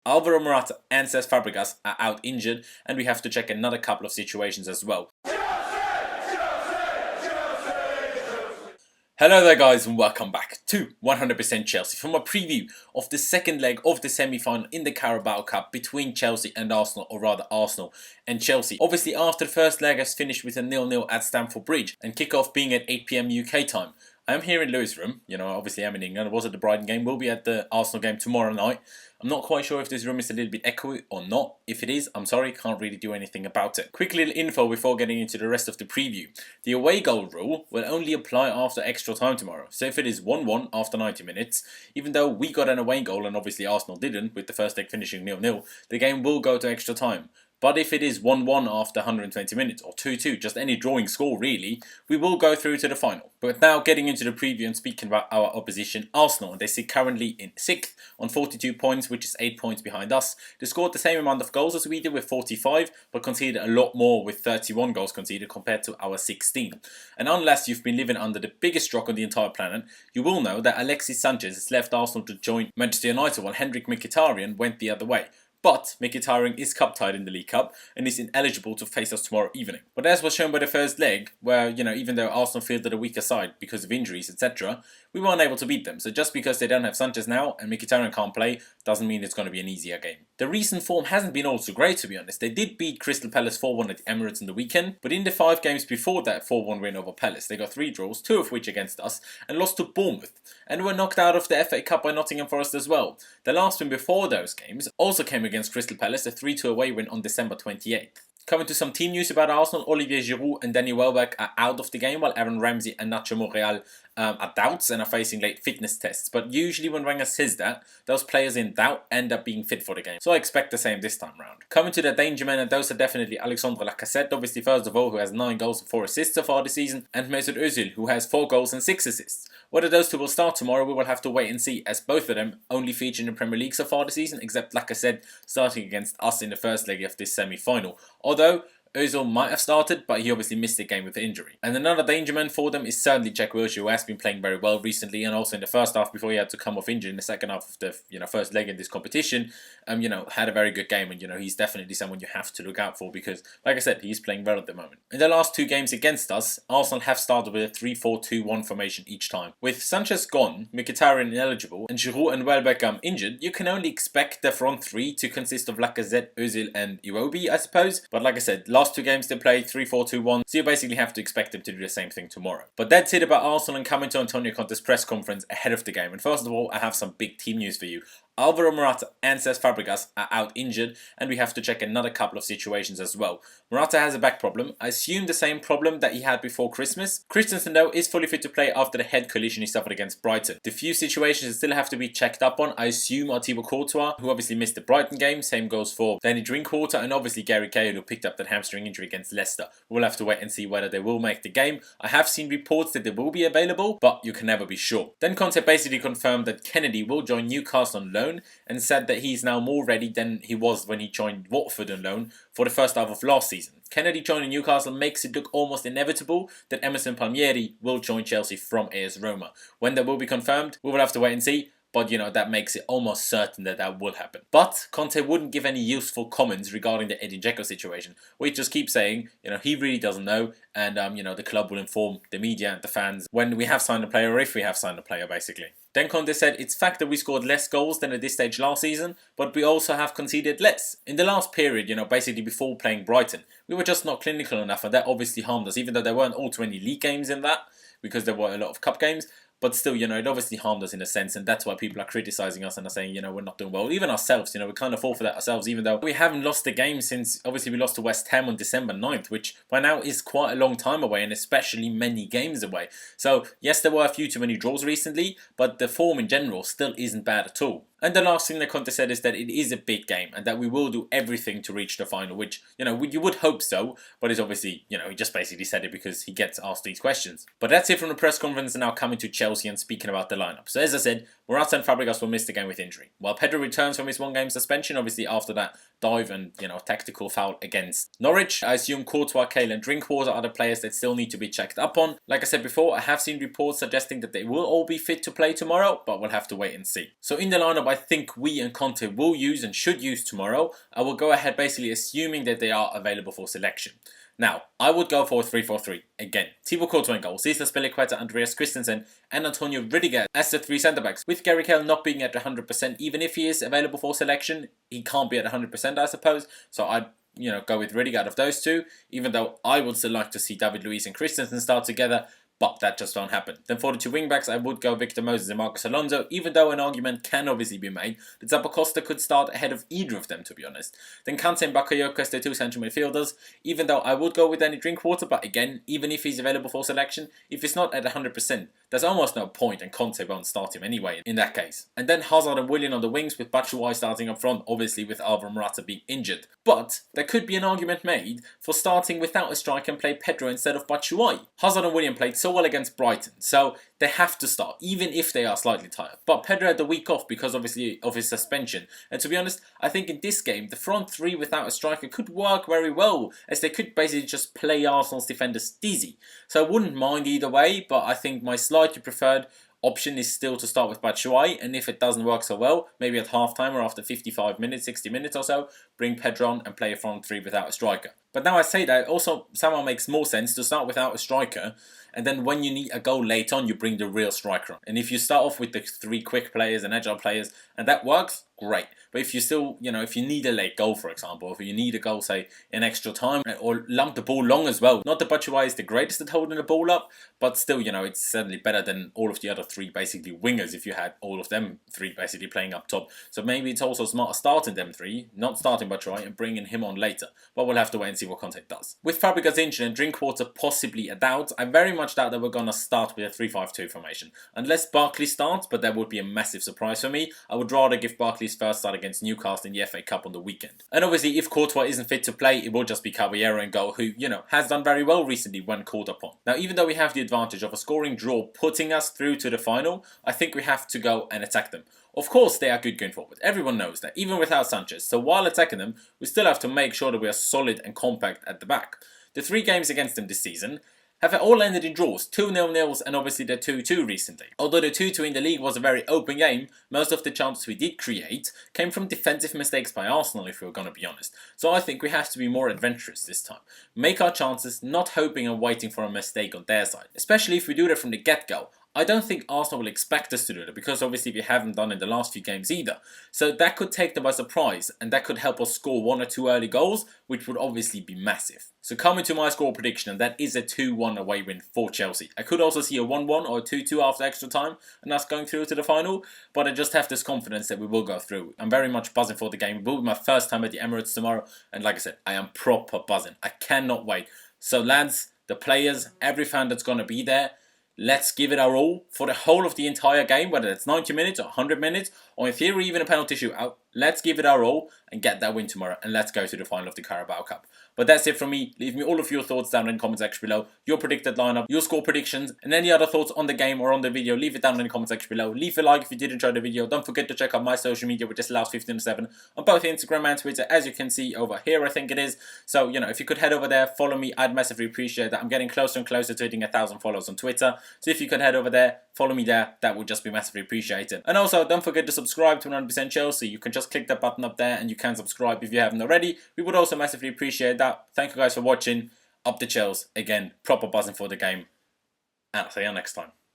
Alvaro, Morata and Cesc Fabregas are out injured, and we have to check another couple of situations as well. Hello there guys, and welcome back to 100% Chelsea from a preview of the second leg of the semi-final in the Carabao Cup between Chelsea and Arsenal, or rather Arsenal and Chelsea. Obviously after the first leg has finished with a 0-0 at Stamford Bridge and kick-off being at 8 PM UK time. I am here in Lewis' room, obviously I'm in England. I was at the Brighton game, we'll be at the Arsenal game tomorrow night. I'm not quite sure if this room is a little bit echoey or not. If it is, I'm sorry, can't really do anything about it. Quick little info before getting into the rest of the preview. The away goal rule will only apply after extra time tomorrow. So if it is 1-1 after 90 minutes, even though we got an away goal and obviously Arsenal didn't, with the first leg finishing 0-0, the game will go to extra time. But if it is 1-1 after 120 minutes, or 2-2, just any drawing score really, we will go through to the final. But now getting into the preview and speaking about our opposition, Arsenal, they sit currently in 6th on 42 points, which is 8 points behind us. They scored the same amount of goals as we did with 45, but conceded a lot more with 31 goals conceded compared to our 16. And unless you've been living under the biggest rock on the entire planet, you will know that Alexis Sanchez has left Arsenal to join Manchester United while Henrik Mkhitaryan went the other way. But Mkhitaryan is cup tied in the League Cup and is ineligible to face us tomorrow evening. But as was shown by the first leg, where, even though Arsenal fielded a weaker side because of injuries, etc., we weren't able to beat them. So just because they don't have Sanchez now and Mkhitaryan can't play, doesn't mean it's going to be an easier game. The recent form hasn't been all too great, to be honest. They did beat Crystal Palace 4-1 at the Emirates in the weekend, but in the 5 games before that 4-1 win over Palace, they got 3 draws, 2 of which against us, and lost to Bournemouth, and were knocked out of the FA Cup by Nottingham Forest as well. The last win before those games also came against Crystal Palace, a 3-2 away win on December 28th. Coming to some team news about Arsenal, Olivier Giroud and Danny Welbeck are out of the game, while Aaron Ramsey and Nacho Monreal are doubts and are facing late fitness tests. But usually when Wenger says that, those players in doubt end up being fit for the game. So I expect the same this time round. Coming to the danger men, and those are definitely Alexandre Lacazette, obviously first of all, who has 9 goals and 4 assists so far this season, and Mesut Özil, who has 4 goals and 6 assists. Whether those two will start tomorrow, we will have to wait and see, as both of them only feature in the Premier League so far this season, except Lacazette starting against us in the first leg of this semi-final. Although Özil might have started, but he obviously missed the game with injury. And another danger man for them is certainly Jack Wilshere, who has been playing very well recently, and also in the first half before he had to come off injury in the second half of the first leg in this competition, had a very good game, and he's definitely someone you have to look out for because, like I said, he's playing well at the moment. In the last 2 games against us, Arsenal have started with a 3-4-2-1 formation each time. With Sanchez gone, Mkhitaryan ineligible, and Giroud and Welbeck injured, you can only expect the front 3 to consist of Lacazette, Özil and Iwobi, I suppose. But like I said, last 2 games they played 3-4-2-1, so you basically have to expect them to do the same thing tomorrow. But that's it about Arsenal, and coming to Antonio Conte's press conference ahead of the game. And first of all, I have some big team news for you. Alvaro, Morata and Cesc Fabregas are out injured, and we have to check another couple of situations as well. Morata has a back problem. I assume the same problem that he had before Christmas. Christensen though is fully fit to play after the head collision he suffered against Brighton. The few situations that still have to be checked up on, I assume, are Thibaut Courtois, who obviously missed the Brighton game. Same goes for Danny Drinkwater, and obviously Gary Cahill, who picked up that hamstring injury against Leicester. We'll have to wait and see whether they will make the game. I have seen reports that they will be available, but you can never be sure. Then Conte basically confirmed that Kennedy will join Newcastle on loan, and said that he's now more ready than he was when he joined Watford on loan for the first half of last season. Kennedy joining Newcastle makes it look almost inevitable that Emerson Palmieri will join Chelsea from AS Roma. When that will be confirmed, we will have to wait and see. But, that makes it almost certain that that will happen. But Conte wouldn't give any useful comments regarding the Edin Dzeko situation. We just keep saying, he really doesn't know. And, the club will inform the media and the fans when we have signed a player, or if we have signed a player, basically. Then Conte said, it's fact that we scored less goals than at this stage last season, but we also have conceded less. In the last period, basically before playing Brighton, we were just not clinical enough, and that obviously harmed us, even though there weren't all too many league games in that, because there were a lot of cup games. But still, it obviously harmed us in a sense, and that's why people are criticising us and are saying, we're not doing well. Even ourselves, we kind of fall for that ourselves, even though we haven't lost a game since, obviously, we lost to West Ham on December 9th, which by now is quite a long time away, and especially many games away. So, yes, there were a few too many draws recently, but the form in general still isn't bad at all. And the last thing that Conte said is that it is a big game and that we will do everything to reach the final, which, you would hope so, but it's obviously, he just basically said it because he gets asked these questions. But that's it from the press conference, and now coming to Chelsea and speaking about the lineup. So as I said, Morata and Fabregas will miss the game with injury, while Pedro returns from his 1-game suspension, obviously after that dive and, tactical foul against Norwich. I assume Courtois, Cahill and Drinkwater are the players that still need to be checked up on. Like I said before, I have seen reports suggesting that they will all be fit to play tomorrow, but we'll have to wait and see. So in the lineup, I think we and Conte will use and should use tomorrow, I will go ahead basically assuming that they are available for selection. Now, I would go for a 3-4-3. Again, Thibaut Courtois in goal, Cesc F.C, Andreas Christensen and Antonio Rudiger as the 3 centre-backs. With Gary Cahill not being at 100%, even if he is available for selection, he can't be at 100% I suppose. So I'd go with Rudiger out of those two, even though I would still like to see David Luiz and Christensen start together. But that just won't happen. Then for the 2 wingbacks, I would go Victor Moses and Marcos Alonso, even though an argument can obviously be made that Zappacosta could start ahead of either of them, to be honest. Then Kante and Bakayoko as the 2 central midfielders, even though I would go with Danny Drinkwater, but again, even if he's available for selection, if he's not at 100%, there's almost no point and Conte won't start him anyway in that case. And then Hazard and Willian on the wings with Batshuayi starting up front, obviously with Alvaro Morata being injured. But there could be an argument made for starting without a striker and play Pedro instead of Batshuayi. Hazard and Willian played so well against Brighton, so they have to start, even if they are slightly tired. But Pedro had the week off because obviously of his suspension. And to be honest, I think in this game, the front 3 without a striker could work very well, as they could basically just play Arsenal's defenders dizzy. So I wouldn't mind either way, but I think my slightly preferred option is still to start with Batshuayi, and if it doesn't work so well, maybe at half-time or after 55 minutes, 60 minutes or so, bring Pedro on and play a front 3 without a striker. But now I say that, it also somehow makes more sense to start without a striker, and then when you need a goal late on, you bring the real striker on. And if you start off with the 3 quick players and agile players, and that works, great. But if you still, if you need a late goal, for example, if you need a goal, say, in extra time, or lump the ball long as well. Not that Batshuayi is the greatest at holding the ball up, but still, it's certainly better than all of the other 3 basically wingers if you had all of them 3 basically playing up top. So maybe it's also smart starting them 3, not starting Batshuayi and bringing him on later. But we'll have to wait and see what Conte does. With Fabregas injured and Drinkwater possibly a doubt, I very much doubt that we're going to start with a 3-5-2 formation. Unless Barkley starts, but that would be a massive surprise for me. I would rather give Barkley's first start against Newcastle in the FA Cup on the weekend. And obviously, if Courtois isn't fit to play, it will just be Caballero in goal, who, has done very well recently when called upon. Now, even though we have the advantage of a scoring draw putting us through to the final, I think we have to go and attack them. Of course, they are good going forward. Everyone knows that, even without Sanchez. So while attacking them, we still have to make sure that we are solid and compact at the back. The 3 games against them this season have all ended in draws, 2 0-0s and obviously the 2-2 recently. Although the 2-2 in the league was a very open game, most of the chances we did create came from defensive mistakes by Arsenal, if we're going to be honest. So I think we have to be more adventurous this time. Make our chances, not hoping and waiting for a mistake on their side. Especially if we do that from the get-go. I don't think Arsenal will expect us to do that, because obviously we haven't done in the last few games either. So that could take them by surprise, and that could help us score 1 or 2 early goals, which would obviously be massive. So coming to my score prediction, and that is a 2-1 away win for Chelsea. I could also see a 1-1 or a 2-2 after extra time, and us going through to the final, but I just have this confidence that we will go through. I'm very much buzzing for the game. It will be my first time at the Emirates tomorrow, and like I said, I am proper buzzing. I cannot wait. So lads, the players, every fan that's going to be there, let's give it our all for the whole of the entire game, whether it's 90 minutes or 100 minutes, or in theory even a penalty shootout. Let's give it our all and get that win tomorrow, and let's go to the final of the Carabao Cup. But that's it from me. Leave me all of your thoughts down in the comment section below. Your predicted lineup, your score predictions, and any other thoughts on the game or on the video, leave it down in the comment section below. Leave a like if you did enjoy the video. Don't forget to check out my social media, which is Louse1507 on both Instagram and Twitter, as you can see over here, I think it is. So, if you could head over there, follow me, I'd massively appreciate that. I'm getting closer and closer to hitting 1,000 followers on Twitter. So if you could head over there, follow me there, that would just be massively appreciated. And also, don't forget to subscribe to 100% Chelsea. You can just click that button up there and you can subscribe if you haven't already. We would also massively appreciate that. Thank you guys for watching. Up the Chels. Again, proper buzzing for the game. And I'll see you next time.